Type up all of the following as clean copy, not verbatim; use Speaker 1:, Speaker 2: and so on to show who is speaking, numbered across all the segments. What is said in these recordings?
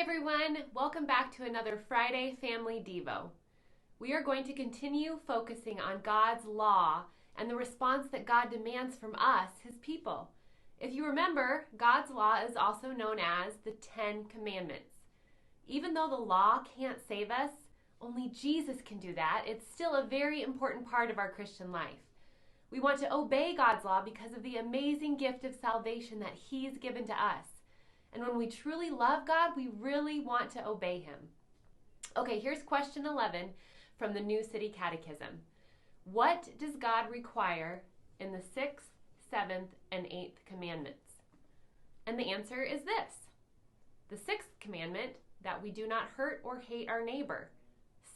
Speaker 1: everyone, welcome back to another Friday Family Devo. We are going to continue focusing on God's law and the response that God demands from us, His people. If you remember, God's law is also known as the 10 Commandments. Even though the law can't save us, only Jesus can do that. It's still a very important part of our Christian life. We want to obey God's law because of the amazing gift of salvation that He's given to us. And when we truly love God, we really want to obey Him. Okay, here's question 11 from the New City Catechism. What does God require in the 6th, 7th, and 8th commandments? And the answer is this. The 6th commandment, that we do not hurt or hate our neighbor.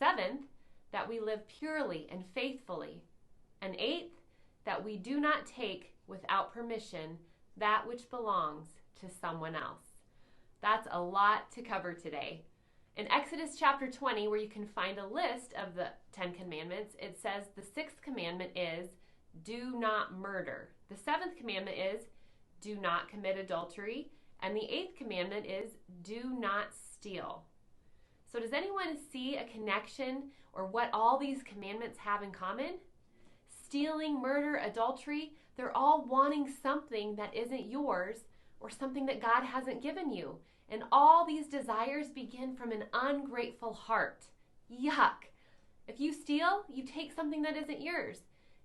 Speaker 1: 7th, that we live purely and faithfully. And 8th, that we do not take without permission that which belongs to someone else. That's a lot to cover today. In Exodus chapter 20, where you can find a list of the 10 commandments, it says the 6th commandment is, do not murder. The 7th commandment is, do not commit adultery. And the 8th commandment is, do not steal. So does anyone see a connection or what all these commandments have in common? Stealing, murder, adultery, they're all wanting something that isn't yours or something that God hasn't given you. And all these desires begin from an ungrateful heart. Yuck! If you steal, you take something that isn't yours.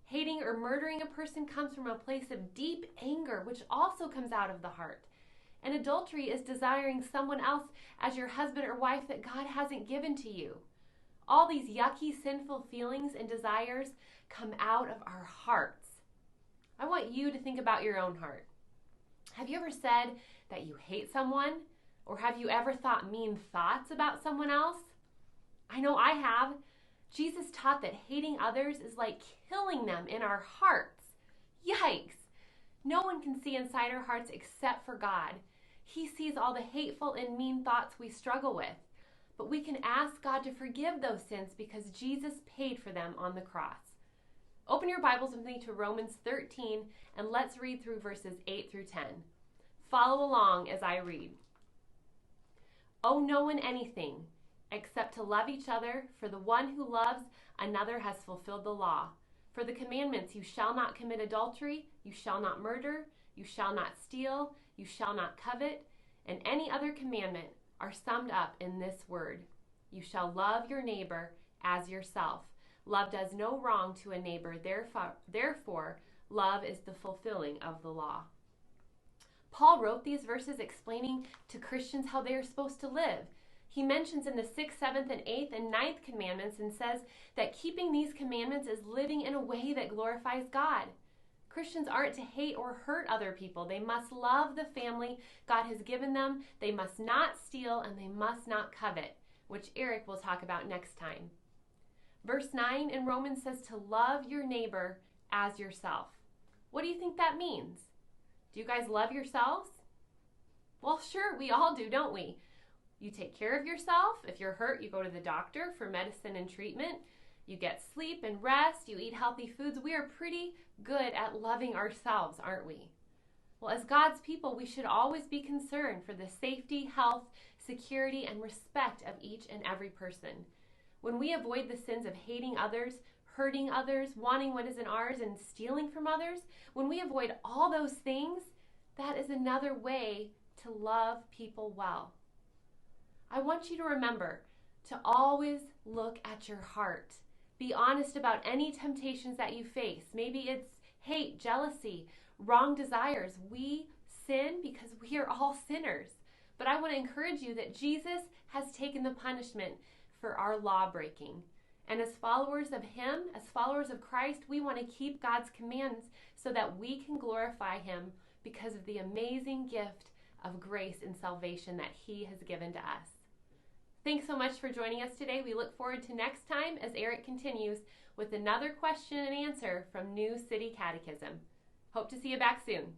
Speaker 1: Hating or murdering a person comes from a place of deep anger, which also comes out of the heart. And adultery is desiring someone else as your husband or wife that God hasn't given to you. All these yucky, sinful feelings and desires come out of our hearts. I want you to think about your own heart. Have you ever said that you hate someone? Or have you ever thought mean thoughts about someone else? I know I have. Jesus taught that hating others is like killing them in our hearts. Yikes! No one can see inside our hearts except for God. He sees all the hateful and mean thoughts we struggle with. But we can ask God to forgive those sins because Jesus paid for them on the cross. Open your Bibles with me to Romans 13 and let's read through verses 8 through 10. Follow along as I read. Owe no one anything except to love each other, for the one who loves another has fulfilled the law. For the commandments, you shall not commit adultery, you shall not murder, you shall not steal, you shall not covet, and any other commandment are summed up in this word. You shall love your neighbor as yourself. Love does no wrong to a neighbor, therefore love is the fulfilling of the law. Paul wrote these verses explaining to Christians how they are supposed to live. He mentions in the 6th, 7th, and 8th, and 9th commandments and says that keeping these commandments is living in a way that glorifies God. Christians aren't to hate or hurt other people. They must love the family God has given them. They must not steal, and they must not covet, which Eric will talk about next time. Verse 9 in Romans says to love your neighbor as yourself. What do you think that means? Do you guys love yourselves? Well, sure, we all do, don't we? You take care of yourself. If you're hurt, you go to the doctor for medicine and treatment. You get sleep and rest. You eat healthy foods. We are pretty good at loving ourselves, aren't we? Well, as God's people, we should always be concerned for the safety, health, security, and respect of each and every person. When we avoid the sins of hating others, hurting others, wanting what isn't ours, and stealing from others, when we avoid all those things, that is another way to love people well. I want you to remember to always look at your heart. Be honest about any temptations that you face. Maybe it's hate, jealousy, wrong desires. We sin because we are all sinners. But I want to encourage you that Jesus has taken the punishment for our law breaking. And as followers of Him, as followers of Christ, we want to keep God's commands so that we can glorify Him because of the amazing gift of grace and salvation that He has given to us. Thanks so much for joining us today. We look forward to next time as Eric continues with another question and answer from New City Catechism. Hope to see you back soon.